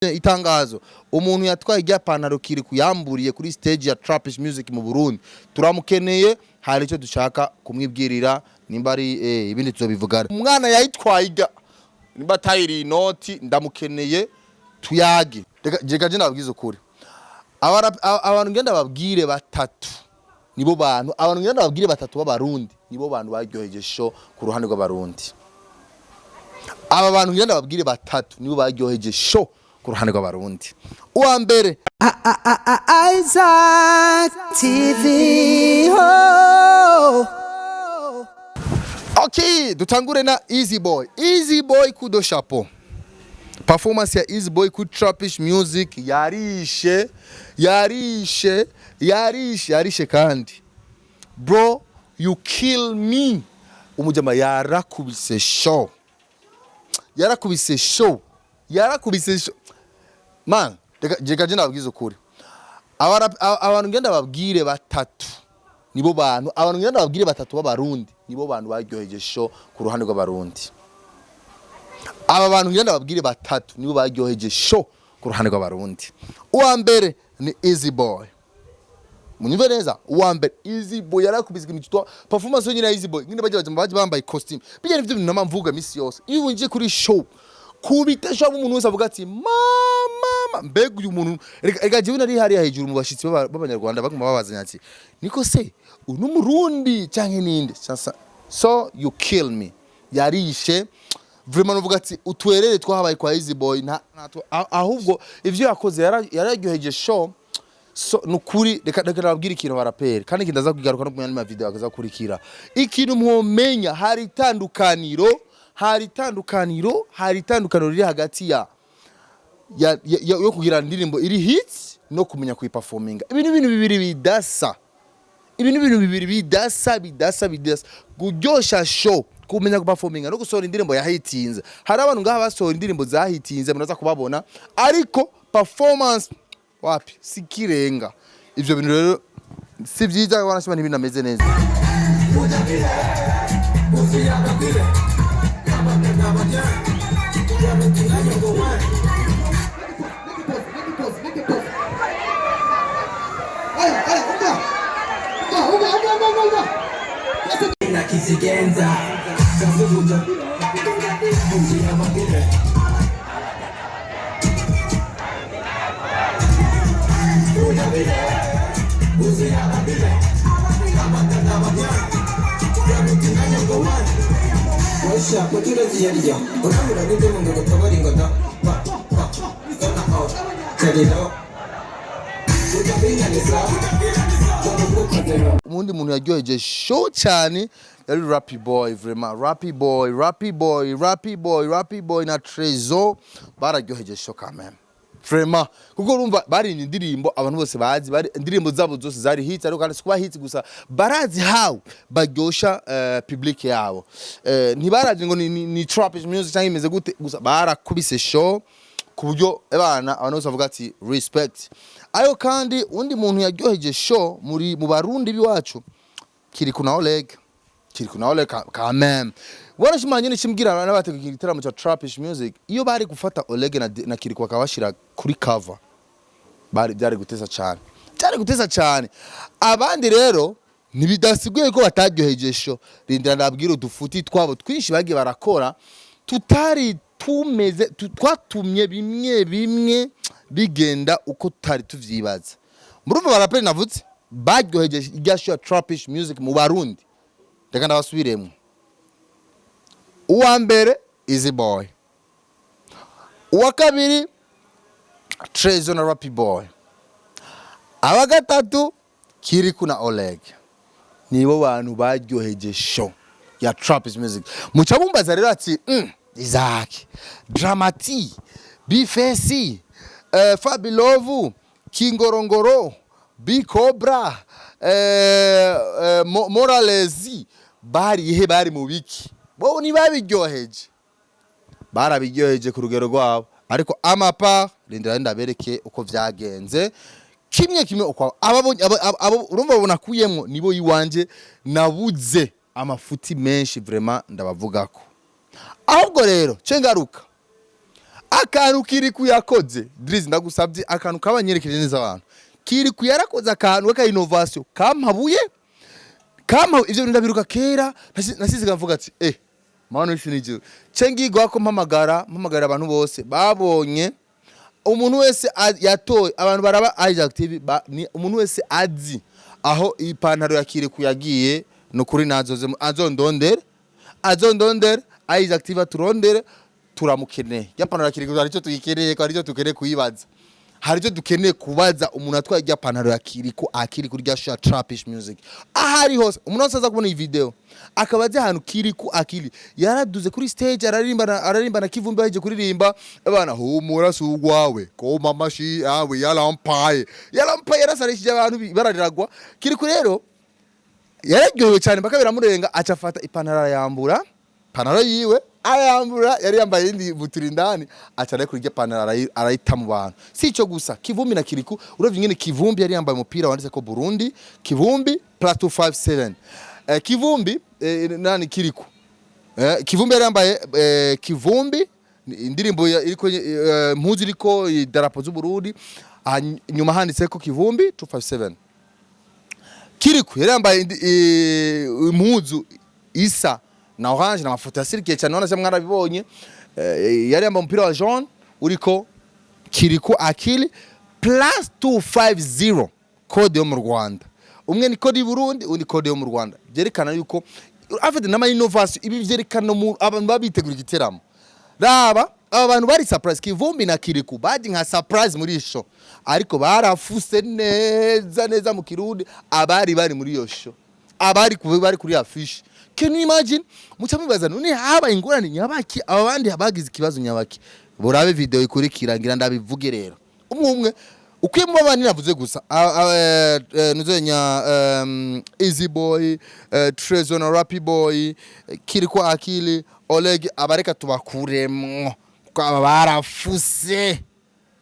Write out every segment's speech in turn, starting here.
itangazo umuntu yatwaye IPANTARO Kirikou yamburiye kuri stage ya Trapish Music mu Burundi turamukeneye hari icyo dushaka kumwibwirira nimba ari ibindi tuzobivugana umwana yayitwaye nimba tayiri inoti ndamukeneye tuyage reka je nababwiza ukuri abantu ngenda babwire batatu nibo bantu abantu ngenda babwire batatu b'abarundi nibo bantu baryoheje show ku ruhande rw'abarundi aba bantu ngenda babwire batatu nibo baryoheje show ku ruhande rw'abarundi uwa mbere Isaac TV ho. Okay, dutangure na Easy Boy kudo chapeau. Performance ya Easy Boy ku Trapish Music yarishe kandi. Bro, you kill me. Umujama yarakubise show. Man, reka je nababwiza ukuri. Abantu ngenda babwire batatu nibo bantu abantu ngenda babwire batatu b'abarundi nibo bantu baryoheje show ku ruhande rw'abarundi. Aba bantu ngenda babwire batatu nibo baryoheje show ku ruhande rw'abarundi. Uwa mbere ni Easy Boy. Munyumve neza, uwa mbere Easy Boy yarakubise ikintu performance nyine ya Easy Boy. Ngine baje bambaye costume. Bijya nivyo bintu namamvuga misi yose. Iyo winjiye kuri show kubita show umuntu wese avuga ati mama mbega uyu muntu reka jewe nari hari hejuru mu bashitsi b'abanyarwanda baguma babazanya ati niko se uno murundi canke ninde sasa so you kill me yarishe vraiment uvuga ati utwerere twahabaye kwa Easy Boy ahubwo ivyo yakoze yararyoheje show so nukuri reka nababwira ikintu barapere kandi kindaza kugaruka no kumenya video akaza kurikira ikintu mwomenya hari itandukaniro riri hagati yo kugira indirimbo iri hits no kumenya kuyiperforminga ibintu bibiri bidasa guryosha show kumenya kuperforminga no gusohora indirimbo ya hitinze hari abantu ngaha basohora indirimbo za hitinze munaza kubabona ariko performance wapi sikirenga ivyo bintu rero si byiza wanashima n'ibintu ameze neza. Umundi muntu yaryoheje show cyane yari Rappy Boy vraiment Rappy Boy na Trezor bararyoheje show quand même vraiment kuko urumva bari indirimbo abantu bose bazi bari indirimbo zabo zose zari hits ariko kandi kuba hits gusa barazi how baryosha public yabo ntibarazi ngo ni Trapish Music cyangwa imeze gute gusa barakubise show kuburyo abantu bose bavuga ati respect. Ayo kandi undi muntu yaryoheje show mu barundi biwacu Kirikou na Oleg quand même warashimanye n'ikimbwira n'abateguye igitaramo cya Trapish Music iyo bari gufata Oleg na Kirikou akabashira kuri cover byari guteza cyane abandi rero ntibidasiguye ko bataryoheje show rindira nabwira udufuti twabo twinshi bagiye barakora tutari tumeze twatumye bimwe bigenda uko tutari tuvyibaza murumva baraperi navutse baryoheje igasho ya Trapish Music mu barundi reka ndabasubiremo uwa mbere Easy Boy uwa kabiri Trezor na Rappy Boy aba gatatu Kirikou na Oleg nibo bantu baryoheje show ya Trapish Music muca bumbaza rero ati Isaac Dramati Bifesi Fabilovu Kingorongoro Bicobra Moralezi bari mu biki bo ni babiryoheje barabiryoheje ku rugero rwabo ariko amapa rindira ndabereke uko vyagenze kimwe uko abo urumva babona kuyemwo nibo yiwanje nabuze amafuti menshi vraiment ndabavugako ahubwo rero cengaruka akantu Kirikou yakoze Drizzy ndagusabye akantu kabanyerekeje neza abantu Kirikou yarakoze akantu ka innovation kampabuye ivyo ndabiruka kera nasize mvuga ati mano ifinije cengigwa ko mpamagara abantu bose babonye umuntu wese yatoye abantu baraba Isaac TV umuntu wese azi aho ipantaro ya Kirikou yagiye no kuri nazoze azondondere Isaac TV turondere turamukeneye yapantaro ya Kirikou ari cyo tuyikeneye ko ari cyo tukeneye kuyibaza hari cyo dukeneye kubaza umuntu atwaye ya pantaro ya Kirikou akiri kuri gasha trapish music ahari hose umuntu wese aza kubona iyi video akabaza ahantu Kirikou akiri yaraduze kuri stage araririmba na Kivumbi aje kuririmba abana humura sugwawe ko mamashi yawe yalampaye yarasarishije abantu barariragwa Kirikou rero yararyohewe cyane baka biramurenga acafata ipantaro yambura pantaro yiwe ayambura yari yambaye indi buturindani acana kuri rya pantaro arayita mu bantu si ico gusa Kivumbi na Kirikou uravye nyene Kivumbi yari yambaye umupira wanditse ko Burundi Kivumbi +257 Kivumbi nani Kirikou Kivumbi yari yambaye Kivumbi indirimbo iriko impuzu iriko idarapo z'u Burundi nyuma handitse ko Kivumbi 257 Kirikou yari yambaye impuzu isa na orange na mafoto yasirikiye cyane none se mwarabibonye yari yambaye umupira wa jaune uriko Kirikou akili +250 code yo mu Rwanda umwe ni code y'Uburundi undi code yo mu Rwanda byerekana yuko afite nama innovation ibi byerekana abantu babitegura igiteramo raba abantu bari surprise Kivumbi na Kirikou baje nka surprise muri show ariko barafuse neza mu Kirundi abari bari muri yo show abari kuri affiche. Can you imagine? Mucamubaza none haba ingorane nyabaki abandi habagize ikibazo nyabaki. Burabe video ikurikira ngira ndabivuge rero. Umwe ukwimo abandi navuze gusa nuzenya Easy Boy, Trezor na Rappy Boy, Kirikou akili, Oleg abareka tubakuremwo. Kwa barafuse.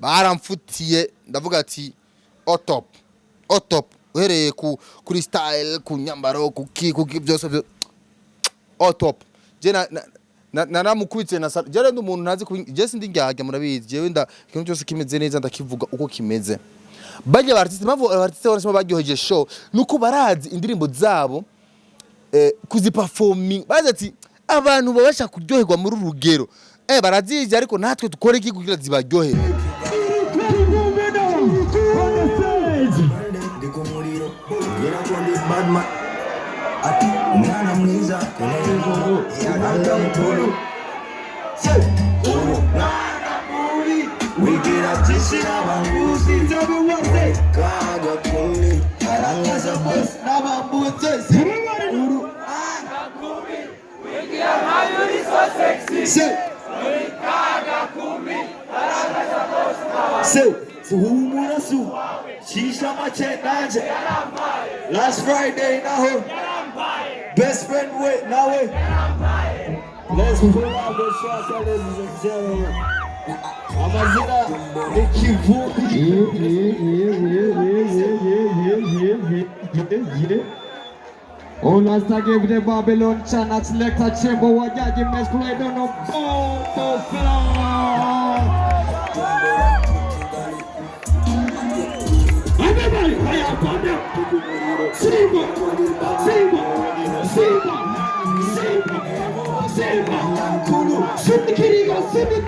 Baramfutiye ndavuga ati top uhereye kuri style ku nyambaro ku byose top je naramukubitse na je ndi umuntu ntazi je sindi njyaga murabizi je wenda ikintu cyose kimeze neza ndakivuga uko kimeze bajya artiste bavo artiste bose bagyoheje show nuko barazi indirimbo zabo kuziperforming bazi ati abantu babasha kuryoherwa muri rugero barazije ariko natwe dukore iki kugira zibaryohere Umwana mwiza kunezero yanagamukuru umwana muri wigira byishira banguzi nzabiwaze kaga kumi arangaza bose nabambutse umwana kumi wigira mayuri so sexy kaga kumi arangaza bose nabambutse humura su shisha machenanje last Friday naho best friend wait now wait. Let's pull out the shots, ladies and gentlemen. Amazina on a give the Babylon channel select a chamber what you mess play don't know bomb everybody fire upon them. Simba Kulu Simba Kirikou Simba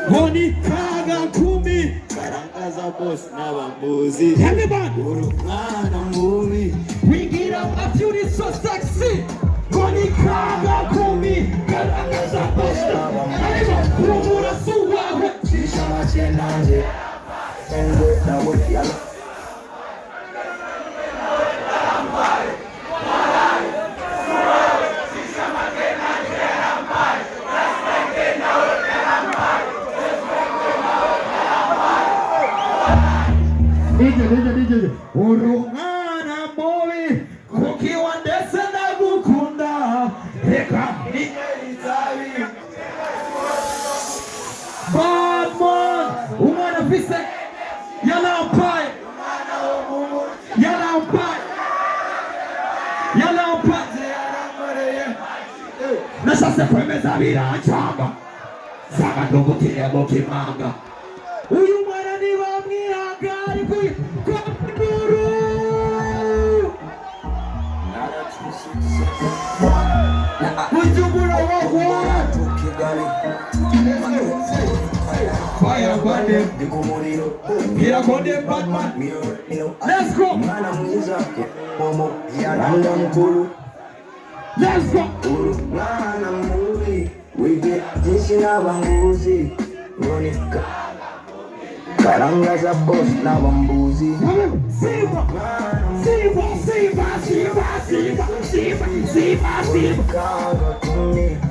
Honi kaga kumi karangaza boss n'abambuzi everybody urukana muri wigira amafyuri so sexy Honi kaga kumi karangaza boss n'abambuzi urumura suwawe shisha machenanje ende nawe yala DJ urungana mobi kukiwa ndetse nagukunda reka nigerizabi Batman umwana fise yalampaye byose kwemeza biracanga sanga ndugutire mu kimanga uyu mwana niba mwihangari kunduru Kugira wacu Kigali Fire Bandem Kirikou Batman Let's go Mwana mwiza Momo Yaranga mkulu Let's go Mwana mwuri Wige jinsi na banguzi Monika Karanga za boss na bambuzi Siva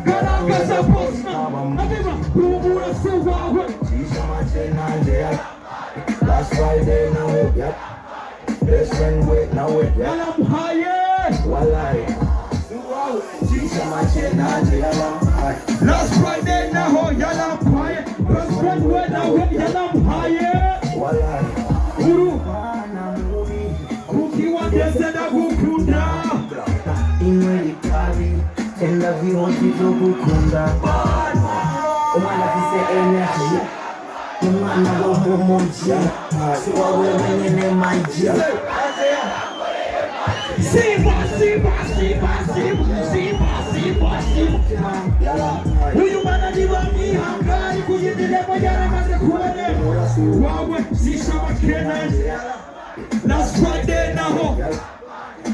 Karanga za boss na Last Friday now, yep. Best friend wait now, yep. I'm higher. Walai. Last Friday now, I'm higher. Best friend wait now, I'm higher. Walai. Guru. Kuki wa desa na gukunda. Inwe kari. Tenda vironti zo gukunda. Umwana fise energy. Umwana wo mumunji siwawe wenyene maji uyu mwana niba mwihangari kuyidiremo yaramaze kubone wawe sishabakene Last Friday naho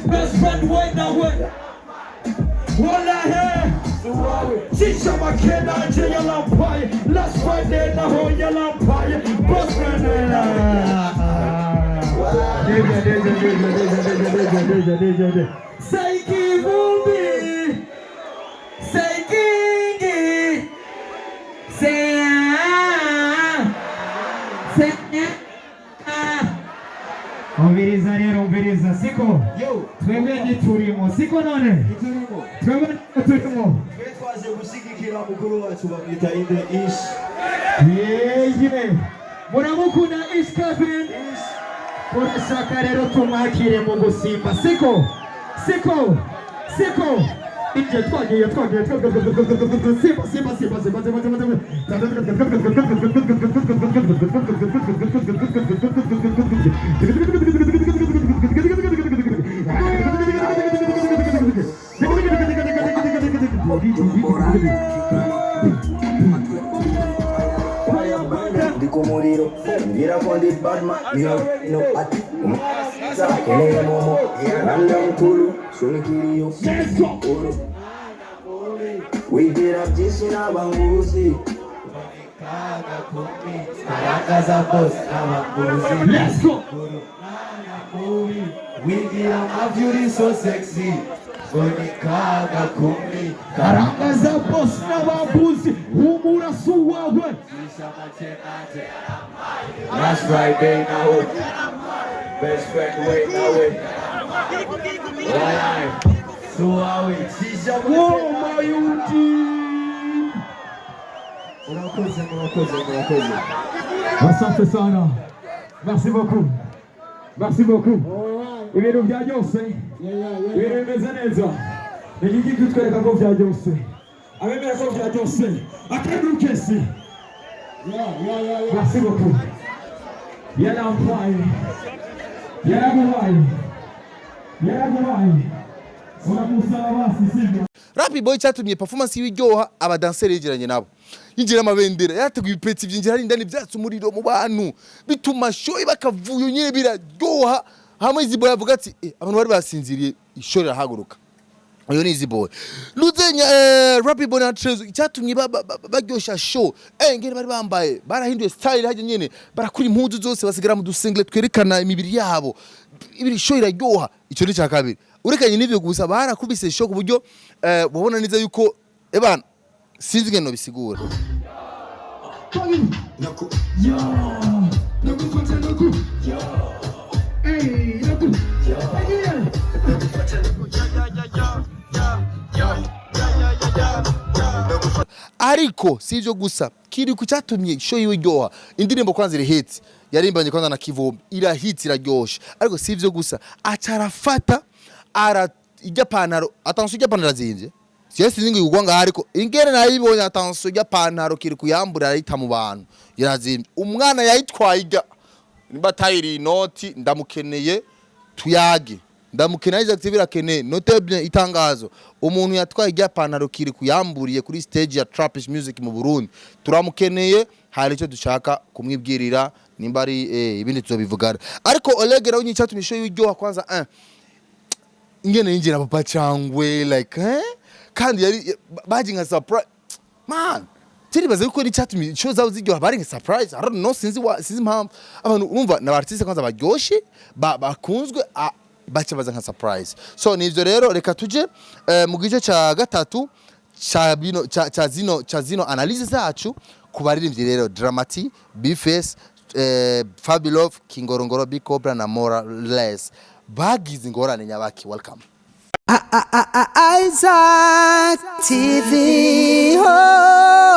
best friend we nawe wallahi Shisha makena nje ya lampaye Last Friday naho ya lampaye Boss friend Say kivumbi Say kingi Say Umviriza siko twebwe ntiturimo siko none twebwe ntiturimo twaje gushigikira mukuru wacu bamwita inde ish muramukunda ish Kevin urashaka rero tumwakire mu gusimba siko inje twagiye simba Dikumuriro, ngira kondi badma, no ati, kene momo, yaranga mkulu, sunikiriyo, uru. Wigira jinsi na banguzi, karaka za boss na banguzi. Let's go. Wigira mafyuri so sexy. Onikaga kumi karanga za boss na babuzi humura suwawe Last Friday now best friend wait now walai suwawe shisha mayuti unakoze asante sana merci beaucoup ibintu bya byose biremeze neza nigiki kutwereka ko bya byose abemera ko bya byose akadukesi merci beaucoup yarampaye unamusaba basi sivyo Rap Boy cyatumye performance y'ibiryoha abadanseri yegeranye nabo yinjira amabendera yateguye ipeti byinjira hari indani byatse umuriro mu bantu bituma show bakavuyo nyine biraryoha hamwe izi boy avuga ati abantu bari basinziriye ishori rahaguruka uyo ni izi boy luzenya Rap Boy na Trezo cyatumye bagyosha show ngene bari bambaye barahinduye style haje nyene barakura impuzu zose basigara mu dusingle twerekana imibiri yabo ibiri show iraryoha icyo ni cyakabiri urekanye n'ivyo gusa barakubise show ku buryo babona neza yuko ebana sinzi ngeno bisigura ariko sivyo gusa Kirikou cyatumye show y'iryoha indirimbo kwanza iri hit yarimbanye kwanza na Kivumbi ira hit iraryoshe ariko sivyo gusa acarafata ijya pantaro attention ijya pantaro zinje Siyesi ningi ugwa nga hariko ingene nayibonye attention ya pantaro Kirikou yambura arayita mu bantu yarazimye umwana yayitwaye nimba tayiri inoti ndamukeneye tuyage ndamukeneye activira kene notable itangazo umuntu yatwaye irya pantaro Kirikou yamburiye kuri stage ya Trapish Music mu Burundi turamukeneye hari icyo dushaka kumwibwirira nimba ari ibindi tuzobivugana ariko Olegera unyicatumishyo y'uryoha kwanza ingene yinjira papa cyangwe like kandi yari baji nka surprise man tiri baze ko icyatumye show zawo ziryoha bari nka surprise I don't know sinzi impamvu abantu urumva na artiste kwanza baryoshe bakunzwe bacha baza nka surprise so nivyo rero reka tuje mu gice ca gatatu cha zino analysis zacu kubaririmbyi rero Dramati Bface Fabulous Kingorongoro Big Cobra na Morales bagize ingorane nyabaki welcome Isaac TV. Oh.